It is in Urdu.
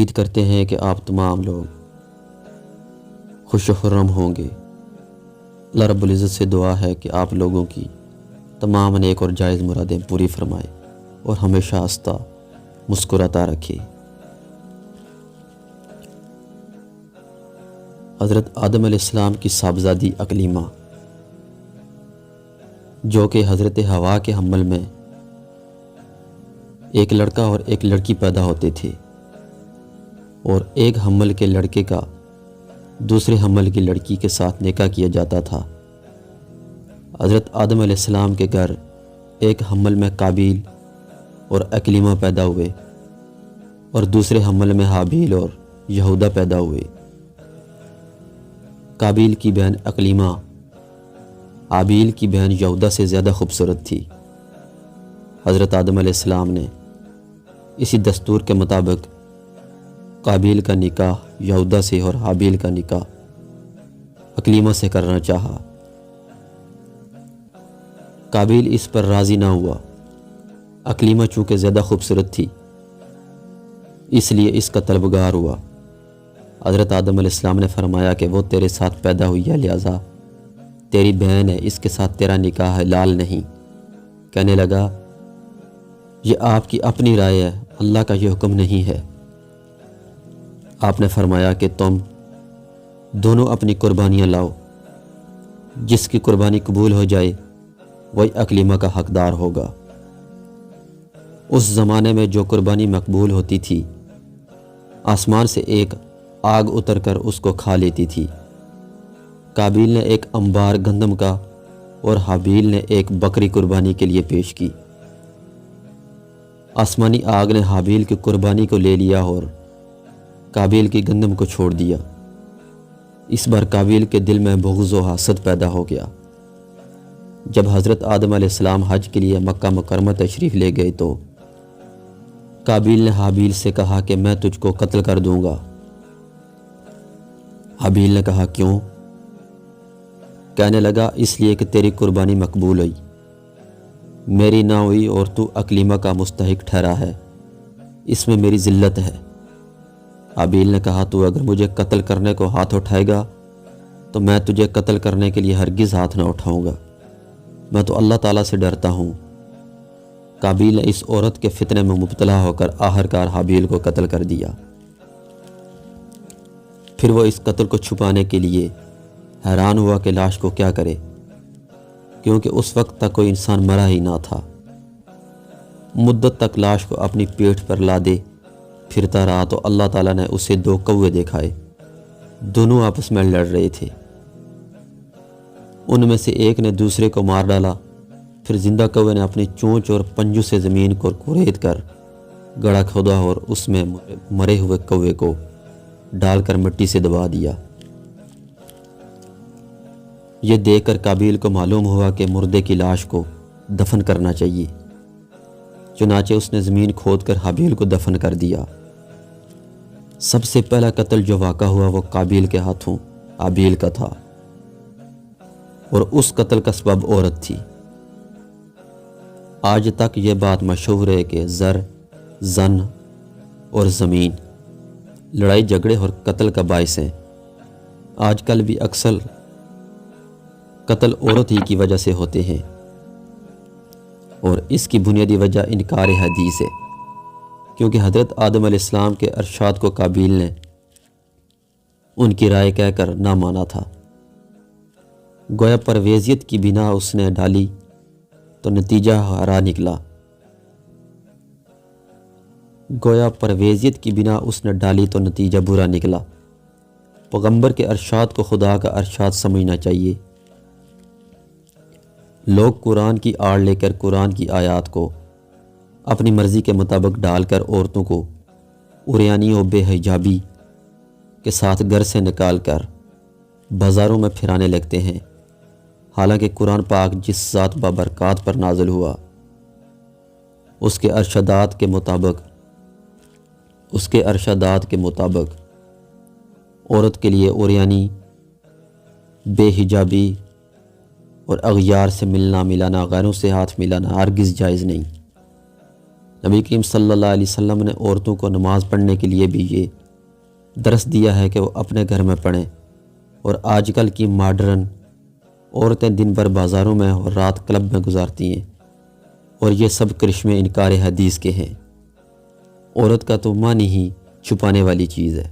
امید کرتے ہیں کہ آپ تمام لوگ خوش و خرم ہوں گے۔ اللہ رب العزت سے دعا ہے کہ آپ لوگوں کی تمام نیک اور جائز مرادیں پوری فرمائے اور ہمیشہ ہنستا مسکراتا رکھے۔ حضرت آدم علیہ السلام کی صاحبزادی اقلیمہ، جو کہ حضرت حوا کے حمل میں ایک لڑکا اور ایک لڑکی پیدا ہوتے تھے، اور ایک حمل کے لڑکے کا دوسرے حمل کی لڑکی کے ساتھ نکاح کیا جاتا تھا۔ حضرت آدم علیہ السلام کے گھر ایک حمل میں قابیل اور اقلیمہ پیدا ہوئے، اور دوسرے حمل میں حابیل اور یہودا پیدا ہوئے۔ قابیل کی بہن اقلیمہ حابیل کی بہن یہودا سے زیادہ خوبصورت تھی۔ حضرت آدم علیہ السلام نے اسی دستور کے مطابق قابیل کا نکاح یہودا سے اور حابیل کا نکاح اقلیمہ سے کرنا چاہا۔ قابیل اس پر راضی نہ ہوا۔ اقلیمہ چونکہ زیادہ خوبصورت تھی، اس لیے اس کا طلبگار ہوا۔ حضرت آدم علیہ السلام نے فرمایا کہ وہ تیرے ساتھ پیدا ہوئی ہے، لہٰذا تیری بہن ہے، اس کے ساتھ تیرا نکاح حلال نہیں۔ کہنے لگا، یہ آپ کی اپنی رائے ہے، اللہ کا یہ حکم نہیں ہے۔ آپ نے فرمایا کہ تم دونوں اپنی قربانیاں لاؤ، جس کی قربانی قبول ہو جائے وہی اقلیمہ کا حقدار ہوگا۔ اس زمانے میں جو قربانی مقبول ہوتی تھی، آسمان سے ایک آگ اتر کر اس کو کھا لیتی تھی۔ قابیل نے ایک انبار گندم کا اور حابیل نے ایک بکری قربانی کے لیے پیش کی۔ آسمانی آگ نے حابیل کی قربانی کو لے لیا اور قابیل کی گندم کو چھوڑ دیا۔ اس بار قابیل کے دل میں بغض و حسد پیدا ہو گیا۔ جب حضرت آدم علیہ السلام حج کے لیے مکہ مکرمہ تشریف لے گئے تو قابیل نے حابیل سے کہا کہ میں تجھ کو قتل کر دوں گا۔ حابیل نے کہا، کیوں؟ کہنے لگا، اس لیے کہ تیری قربانی مقبول ہوئی، میری نہ ہوئی اور تو اقلیمہ کا مستحق ٹھہرا ہے، اس میں میری ذلت ہے۔ حابیل نے کہا، تو اگر مجھے قتل کرنے کو ہاتھ اٹھائے گا تو میں تجھے قتل کرنے کے لیے ہرگز ہاتھ نہ اٹھاؤں گا، میں تو اللہ تعالیٰ سے ڈرتا ہوں۔ قابیل نے اس عورت کے فتنے میں مبتلا ہو کر آخرکار حابیل کو قتل کر دیا۔ پھر وہ اس قتل کو چھپانے کے لیے حیران ہوا کہ لاش کو کیا کرے، کیونکہ اس وقت تک کوئی انسان مرا ہی نہ تھا۔ مدت تک لاش کو اپنی پیٹھ پر لادے پھرتا رہا تو اللہ تعالیٰ نے اسے 2 کوے دکھائے، دونوں آپس میں لڑ رہے تھے۔ ان میں سے ایک نے دوسرے کو مار ڈالا، پھر زندہ کوے نے اپنی چونچ اور پنجوں سے زمین کو کرید کر گڑھا کھودا اور اس میں مرے ہوئے کوے کو ڈال کر مٹی سے دبا دیا۔ یہ دیکھ کر قابیل کو معلوم ہوا کہ مردے کی لاش کو دفن کرنا چاہیے، چنانچہ اس نے زمین کھود کر حابیل کو دفن کر دیا۔ سب سے پہلا قتل جو واقع ہوا وہ قابیل کے ہاتھوں حابیل کا تھا، اور اس قتل کا سبب عورت تھی۔ آج تک یہ بات مشہور ہے کہ زر، زن اور زمین لڑائی جھگڑے اور قتل کا باعث ہیں۔ آج کل بھی اکثر قتل عورت ہی کی وجہ سے ہوتے ہیں، اور اس کی بنیادی وجہ انکار حدیث ہے، کیونکہ حضرت آدم علیہ السلام کے ارشاد کو قابیل نے ان کی رائے کہہ کر نہ مانا تھا۔ گویا پرویزیت کی بنا اس نے ڈالی تو نتیجہ ہرا نکلا۔ گویا پرویزیت کی بنا اس نے ڈالی تو نتیجہ برا نکلا۔ پیغمبر کے ارشاد کو خدا کا ارشاد سمجھنا چاہیے۔ لوگ قرآن کی آڑ لے کر قرآن کی آیات کو اپنی مرضی کے مطابق ڈال کر عورتوں کو عریانی و بے حجابی کے ساتھ گھر سے نکال کر بازاروں میں پھرانے لگتے ہیں، حالانکہ قرآن پاک جس ذات بابرکات پر نازل ہوا اس کے ارشادات کے مطابق عورت کے لیے عریانی، بے حجابی اور اغیار سے ملنا ملانا، غیروں سے ہاتھ ملانا ہرگز جائز نہیں۔ نبی کریم صلی اللہ علیہ وسلم نے عورتوں کو نماز پڑھنے کے لیے بھی یہ درس دیا ہے کہ وہ اپنے گھر میں پڑھیں، اور آج کل کی ماڈرن عورتیں دن بھر بازاروں میں اور رات کلب میں گزارتی ہیں، اور یہ سب کرشمے انکار حدیث کے ہیں۔ عورت کا تو معنی ہی چھپانے والی چیز ہے۔